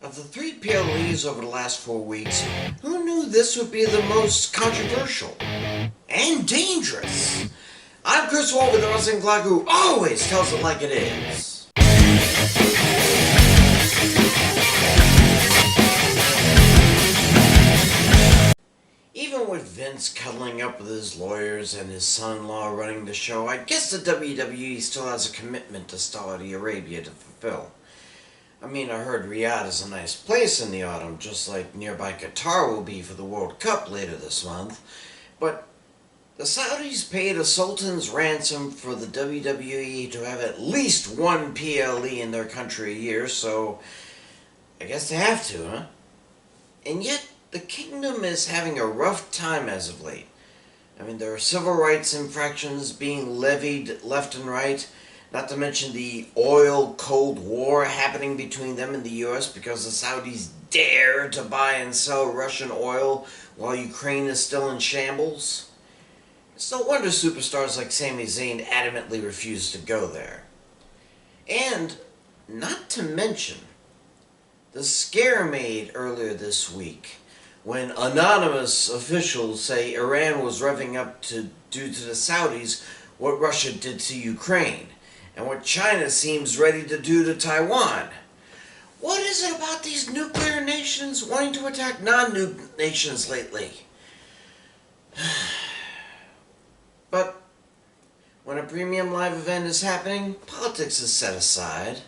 Of the three PLEs over the last 4 weeks, who knew this would be the most controversial and dangerous? I'm Chris Wolvie, the wrestling blog who always tells it like it is. Even with Vince cuddling up with his lawyers and his son-in-law running the show, I guess the WWE still has a commitment to Saudi Arabia to fulfill. I mean, I heard Riyadh is a nice place in the autumn, just like nearby Qatar will be for the World Cup later this month. But the Saudis paid a sultan's ransom for the WWE to have at least one PLE in their country a year, so I guess they have to, huh? And yet, the kingdom is having a rough time as of late. I mean, there are civil rights infractions being levied left and right, not to mention the oil-cold war happening between them and the U.S. because the Saudis dare to buy and sell Russian oil while Ukraine is still in shambles. It's no wonder superstars like Sami Zayn adamantly refuse to go there. And, not to mention, the scare made earlier this week when anonymous officials say Iran was revving up to do to the Saudis what Russia did to Ukraine, and what China seems ready to do to Taiwan. What is it about these nuclear nations wanting to attack non-nuke nations lately? But when a premium live event is happening, politics is set aside.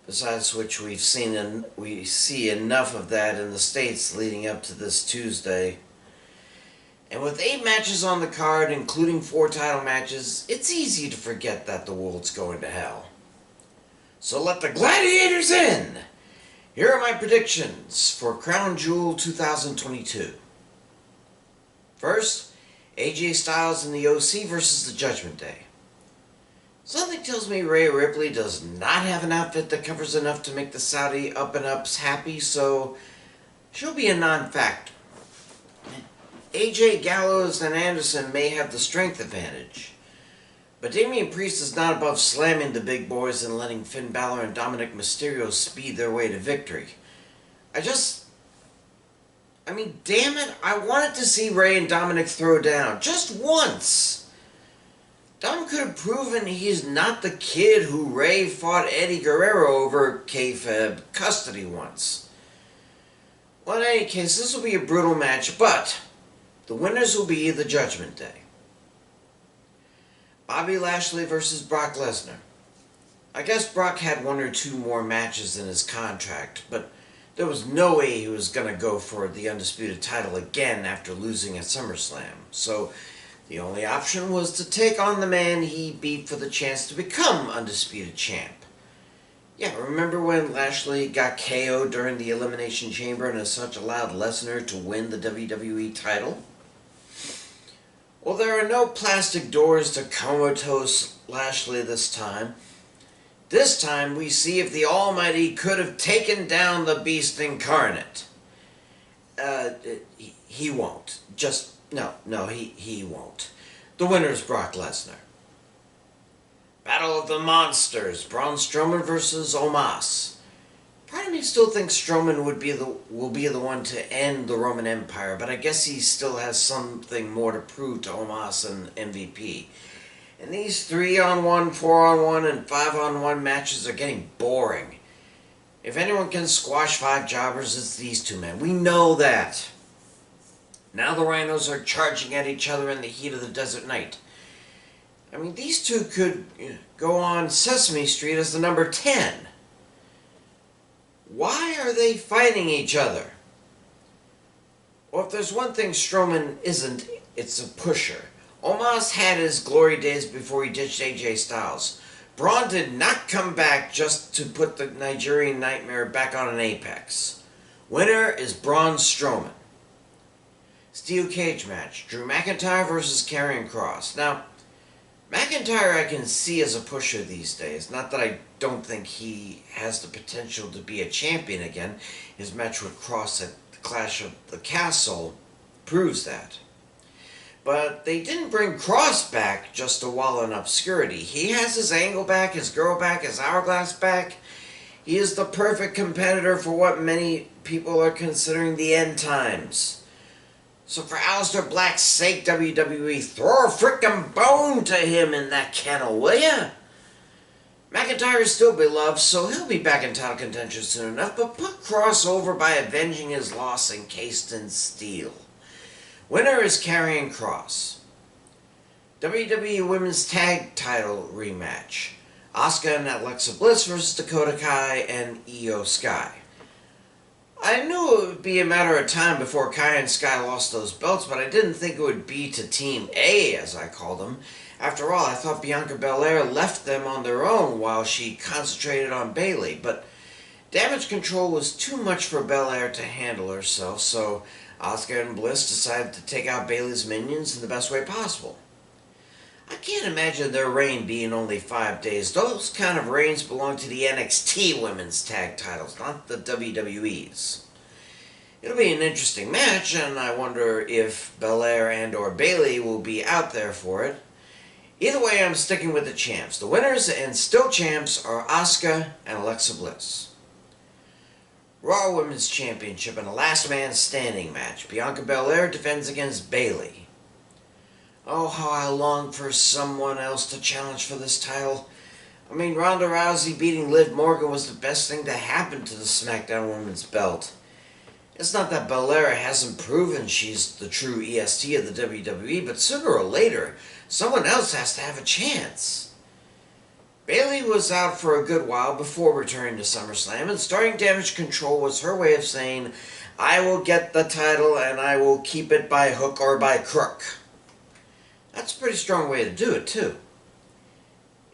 Besides which we see enough of that in the States leading up to this Tuesday. And with 8 matches on the card, including 4 title matches, it's easy to forget that the world's going to hell. So let the gladiators in! Here are my predictions for Crown Jewel 2022. First, AJ Styles and the OC versus the Judgment Day. Something tells me Rhea Ripley does not have an outfit that covers enough to make the Saudi up-and-ups happy, so she'll be a non-factor. AJ, Gallows, and Anderson may have the strength advantage, but Damian Priest is not above slamming the big boys and letting Finn Balor and Dominic Mysterio speed their way to victory. I mean, damn it, I wanted to see Rey and Dominic throw down, just once. Dom could have proven he's not the kid who Rey fought Eddie Guerrero over kayfabe custody once. Well, in any case, this will be a brutal match, but the winners will be the Judgment Day. Bobby Lashley versus Brock Lesnar. I guess Brock had 1 or 2 more matches in his contract, but there was no way he was going to go for the Undisputed title again after losing at SummerSlam. So the only option was to take on the man he beat for the chance to become Undisputed Champ. Yeah, remember when Lashley got KO'd during the Elimination Chamber and as such allowed Lesnar to win the WWE title? Well, there are no plastic doors to comatose Lashley this time. This time we see if the Almighty could have taken down the Beast Incarnate. He won't. He won't. The winner's Brock Lesnar. Battle of the Monsters, Braun Strowman versus Omos. Part of me still thinks Strowman will be the one to end the Roman Empire, but I guess he still has something more to prove to Omos and MVP. And these 3-on-1, 4-on-1, and 5-on-1 matches are getting boring. If anyone can squash 5 jobbers, it's these 2 men. We know that. Now the Rhinos are charging at each other in the heat of the desert night. I mean, these 2 could go on Sesame Street as the number 10. Why are they fighting each other? Well, if there's one thing Strowman isn't, it's a pusher. Omos had his glory days before he ditched AJ Styles. Braun did not come back just to put the Nigerian Nightmare back on an apex. Winner is Braun Strowman. Steel cage match, Drew McIntyre versus Karrion Kross. Now, McIntyre I can see as a pusher these days. Not that I don't think he has the potential to be a champion again. His match with Kross at the Clash of the Castle proves that. But they didn't bring Kross back just to wallow in obscurity. He has his angle back, his girl back, his hourglass back. He is the perfect competitor for what many people are considering the end times. So for Aleister Black's sake, WWE, throw a frickin' bone to him in that kennel, will ya? McIntyre is still beloved, so he'll be back in title contention soon enough, but put Cross over by avenging his loss encased in steel. Winner is Karrion Kross. WWE Women's Tag Title rematch. Asuka and Alexa Bliss versus Dakota Kai and Io Sky. I knew it would be a matter of time before Kai and Sky lost those belts, but I didn't think it would be to Team A, as I called them. After all, I thought Bianca Belair left them on their own while she concentrated on Bayley, but damage control was too much for Belair to handle herself, so Asuka and Bliss decided to take out Bayley's minions in the best way possible. I can't imagine their reign being only 5 days. Those kind of reigns belong to the NXT Women's Tag Titles, not the WWE's. It'll be an interesting match, and I wonder if Belair and or Bayley will be out there for it. Either way, I'm sticking with the champs. The winners and still champs are Asuka and Alexa Bliss. Raw Women's Championship in a last man standing match. Bianca Belair defends against Bayley. Oh, how I long for someone else to challenge for this title. I mean, Ronda Rousey beating Liv Morgan was the best thing to happen to the SmackDown Women's belt. It's not that Belair hasn't proven she's the true EST of the WWE, but sooner or later, someone else has to have a chance. Bayley was out for a good while before returning to SummerSlam, and starting Damage Control was her way of saying, I will get the title and I will keep it by hook or by crook. That's a pretty strong way to do it, too.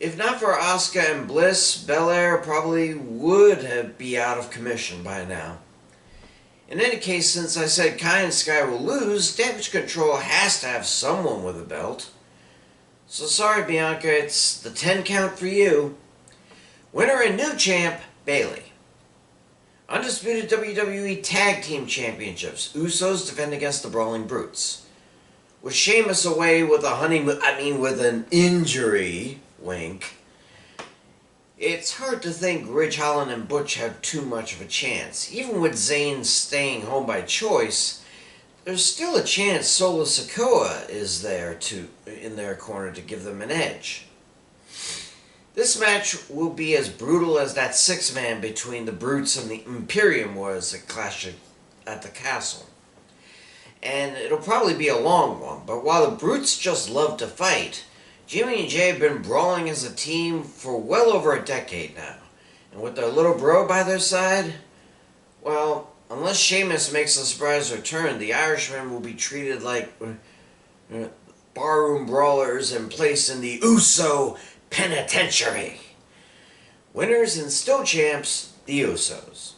If not for Asuka and Bliss, Belair probably would be out of commission by now. In any case, since I said Kai and Sky will lose, Damage Control has to have someone with a belt. So sorry, Bianca, it's the 10 count for you. Winner and new champ, Bayley. Undisputed WWE Tag Team Championships. Usos defend against the Brawling Brutes. With Sheamus away with with an injury, wink, it's hard to think Ridge Holland and Butch have too much of a chance. Even with Zayn staying home by choice, there's still a chance Solo Sikoa is there in their corner to give them an edge. This match will be as brutal as that 6-man between the Brutes and the Imperium was at Clash at the Castle. And it'll probably be a long one, but while the Brutes just love to fight, Jimmy and Jay have been brawling as a team for well over a decade now. And with their little bro by their side, well, unless Sheamus makes a surprise return, the Irishmen will be treated like barroom brawlers and placed in the Uso Penitentiary. Winners and still champs, the Usos.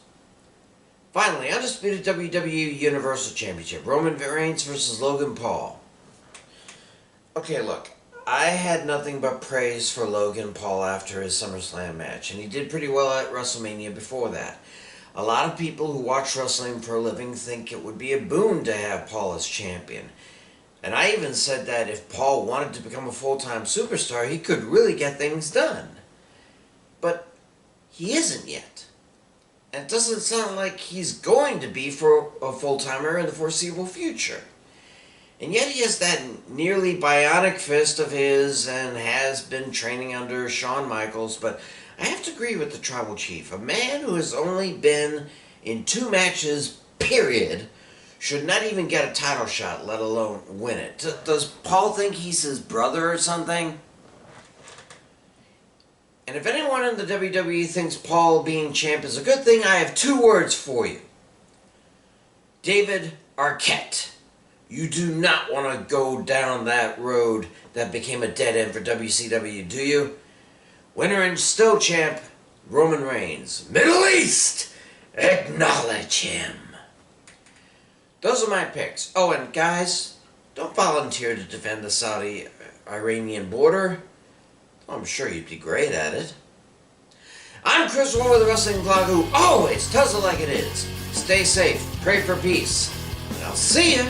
Finally, undisputed WWE Universal Championship. Roman Reigns versus Logan Paul. Okay, look. I had nothing but praise for Logan Paul after his SummerSlam match, and he did pretty well at WrestleMania before that. A lot of people who watch wrestling for a living think it would be a boon to have Paul as champion. And I even said that if Paul wanted to become a full-time superstar, he could really get things done. But he isn't yet. And it doesn't sound like he's going to be for a full-timer in the foreseeable future. And yet he has that nearly bionic fist of his and has been training under Shawn Michaels, but I have to agree with the Tribal Chief. A man who has only been in 2 matches, period, should not even get a title shot, let alone win it. Does Paul think he's his brother or something? And if anyone in the WWE thinks Paul being champ is a good thing, I have 2 words for you. David Arquette. You do not want to go down that road that became a dead end for WCW, do you? Winner and still champ, Roman Reigns. Middle East, acknowledge him. Those are my picks. Oh, and guys, don't volunteer to defend the Saudi-Iranian border. I'm sure you'd be great at it. I'm Chris Wall with the Wrestling Blog, who always tells it like it is. Stay safe, pray for peace, and I'll see you